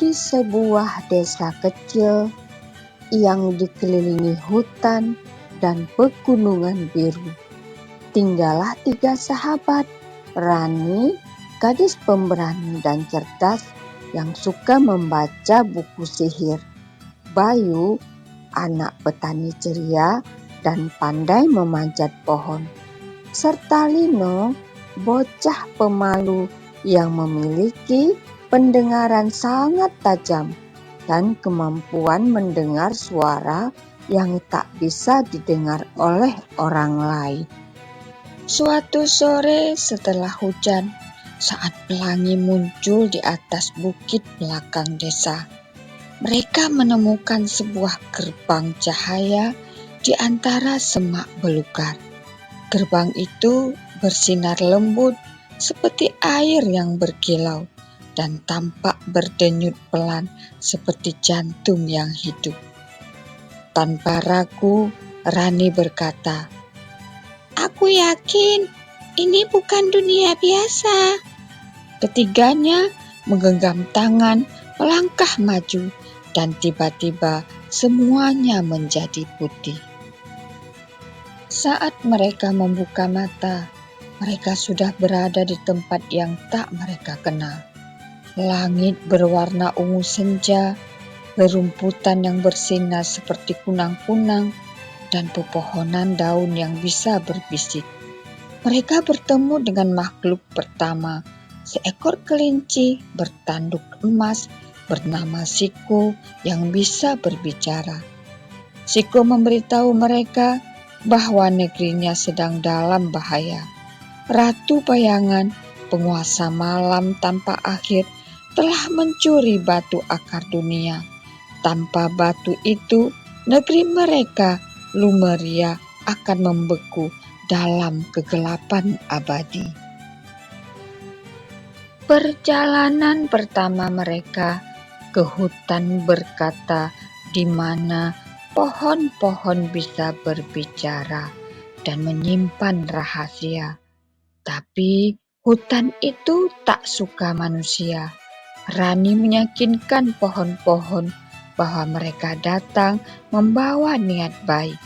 Di sebuah desa kecil yang dikelilingi hutan dan pegunungan biru, tinggallah 3 sahabat: Rani, gadis pemberani dan cerdas yang suka membaca buku sihir; Bayu, anak petani ceria dan pandai memanjat pohon; serta Lino, bocah pemalu yang memiliki pendengaran sangat tajam dan kemampuan mendengar suara yang tak bisa didengar oleh orang lain. Suatu sore setelah hujan, saat pelangi muncul di atas bukit belakang desa, mereka menemukan sebuah gerbang cahaya di antara semak belukar. Gerbang itu bersinar lembut seperti air yang berkilau dan tampak berdenyut pelan seperti jantung yang hidup. Tanpa ragu, Rani berkata, "Aku yakin ini bukan dunia biasa." Ketiganya menggenggam tangan, melangkah maju, dan tiba-tiba semuanya menjadi putih. Saat mereka membuka mata, mereka sudah berada di tempat yang tak mereka kenal. Langit berwarna ungu senja, rerumputan yang bersinar seperti kunang-kunang, dan pepohonan daun yang bisa berbisik. Mereka bertemu dengan makhluk pertama, seekor kelinci bertanduk emas bernama Siko yang bisa berbicara. Siko memberitahu mereka bahwa negerinya sedang dalam bahaya. Ratu Bayangan, penguasa malam tanpa akhir, telah mencuri batu akar dunia. Tanpa batu itu, negeri mereka, Lumeria, akan membeku dalam kegelapan abadi. Perjalanan pertama mereka ke hutan berkata di mana pohon-pohon bisa berbicara dan menyimpan rahasia. Tapi hutan itu tak suka manusia. Rani meyakinkan pohon-pohon bahwa mereka datang membawa niat baik.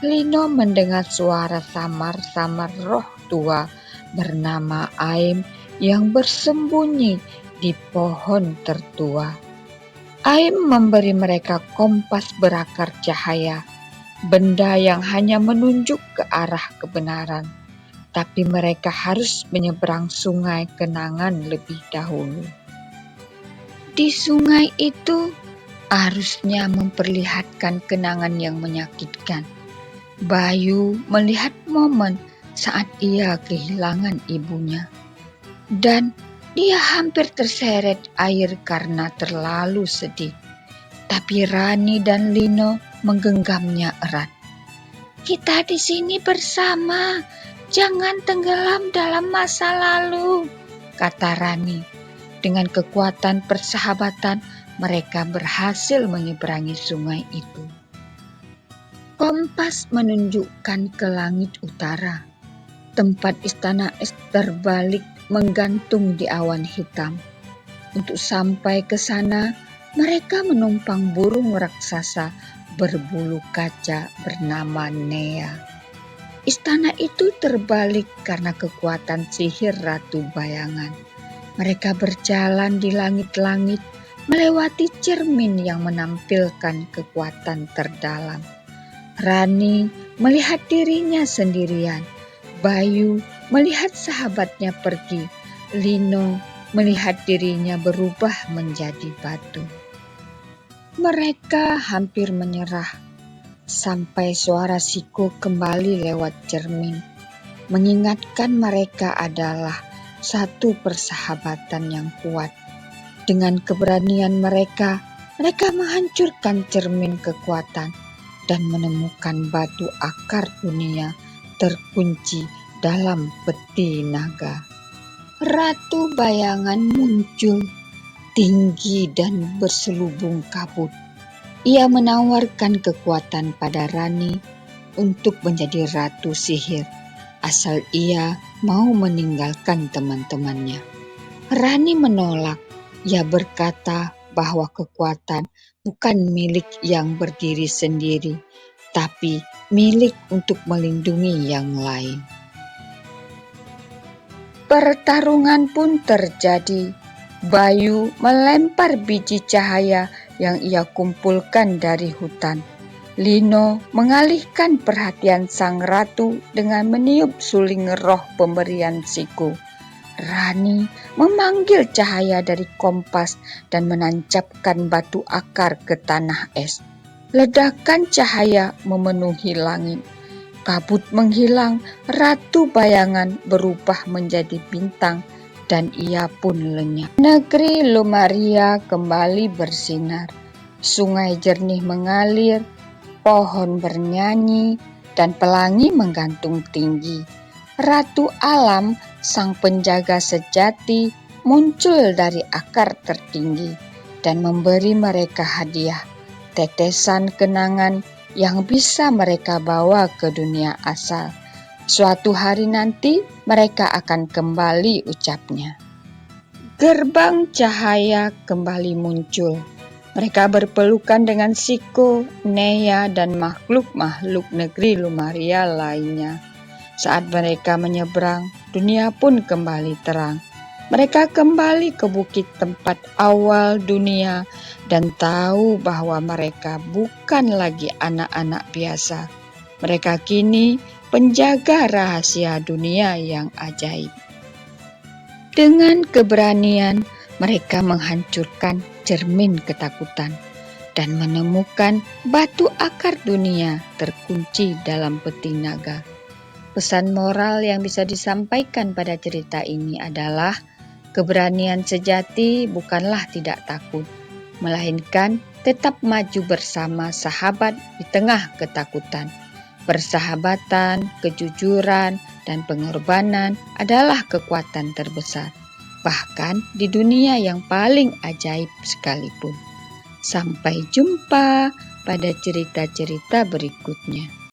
Lino mendengar suara samar-samar roh tua bernama Aim yang bersembunyi di pohon tertua. Aim memberi mereka kompas berakar cahaya, benda yang hanya menunjuk ke arah kebenaran. Tapi mereka harus menyeberang sungai kenangan lebih dahulu. Di sungai itu, arusnya memperlihatkan kenangan yang menyakitkan. Bayu melihat momen saat ia kehilangan ibunya, dan dia hampir terseret air karena terlalu sedih. Tapi Rani dan Lino menggenggamnya erat. "Kita di sini bersama, jangan tenggelam dalam masa lalu," kata Rani. Dengan kekuatan persahabatan, mereka berhasil menyeberangi sungai itu. Kompas menunjukkan ke langit utara. Tempat istana es terbalik menggantung di awan hitam. Untuk sampai ke sana, mereka menumpang burung raksasa berbulu kaca bernama Nea. Istana itu terbalik karena kekuatan sihir Ratu Bayangan. Mereka berjalan di langit-langit, melewati cermin yang menampilkan kekuatan terdalam. Rani melihat dirinya sendirian. Bayu melihat sahabatnya pergi. Lino melihat dirinya berubah menjadi batu. Mereka hampir menyerah sampai suara Siko kembali lewat cermin, mengingatkan mereka adalah satu persahabatan yang kuat. Dengan keberanian mereka menghancurkan cermin kekuatan dan menemukan batu akar dunia terkunci dalam peti naga. Ratu Bayangan muncul, tinggi dan berselubung kabut. Ia menawarkan kekuatan pada Rani untuk menjadi ratu sihir, asal ia mau meninggalkan teman-temannya. Rani menolak. Ia berkata bahwa kekuatan bukan milik yang berdiri sendiri, tapi milik untuk melindungi yang lain. Pertarungan pun terjadi. Bayu melempar biji cahaya yang ia kumpulkan dari hutan. Lino mengalihkan perhatian sang ratu dengan meniup suling roh pemberian siku. Rani memanggil cahaya dari kompas dan menancapkan batu akar ke tanah es. Ledakan cahaya memenuhi langit. Kabut menghilang, ratu bayangan berubah menjadi bintang, dan ia pun lenyap. Negeri Lumaria kembali bersinar. Sungai jernih mengalir, pohon bernyanyi, dan pelangi menggantung tinggi. Ratu alam, sang penjaga sejati, muncul dari akar tertinggi dan memberi mereka hadiah, tetesan kenangan yang bisa mereka bawa ke dunia asal. Suatu hari nanti mereka akan kembali, ucapnya. Gerbang cahaya kembali muncul. Mereka berpelukan dengan Siko, Nea, dan makhluk-makhluk negeri Lumaria lainnya. Saat mereka menyeberang, dunia pun kembali terang. Mereka kembali ke bukit tempat awal dunia dan tahu bahwa mereka bukan lagi anak-anak biasa. Mereka kini penjaga rahasia dunia yang ajaib. Dengan keberanian, mereka menghancurkan cermin ketakutan dan menemukan batu akar dunia terkunci dalam peti naga. Pesan moral yang bisa disampaikan pada cerita ini adalah keberanian sejati bukanlah tidak takut, melainkan tetap maju bersama sahabat di tengah ketakutan. Persahabatan, kejujuran, dan pengorbanan adalah kekuatan terbesar, bahkan di dunia yang paling ajaib sekalipun. Sampai jumpa pada cerita-cerita berikutnya.